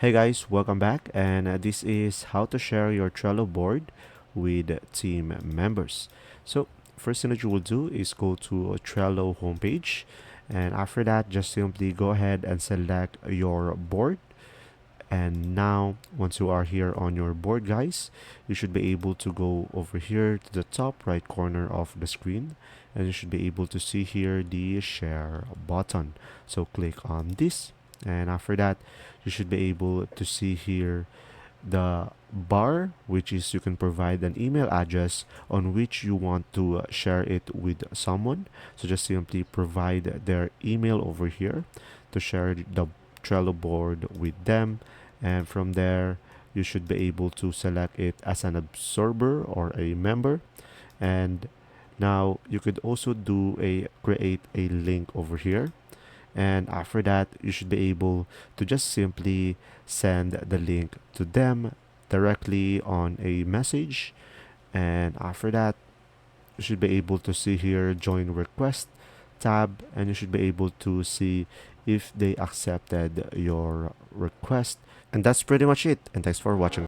Hey guys, welcome back, and this is how to share your Trello board with team members. So, first thing that you will do is go to a Trello homepage, and after that, just simply go ahead and select your board. And now, once you are here on your board, guys, you should be able to go over here to the top right corner of the screen, and you should be able to see here the share button. So, click on this, and after that, you should be able to see here the bar, which is you can provide an email address on which you want to share it with someone. So just simply provide their email over here to share the Trello board with them, and from there you should be able to select it as an observer or a member. And now you could also do a create a link over here, and after that you should be able to just simply send the link to them directly on a message. And after that, you should be able to see here join request tab, and you should be able to see if they accepted your request. And that's pretty much it, and thanks for watching.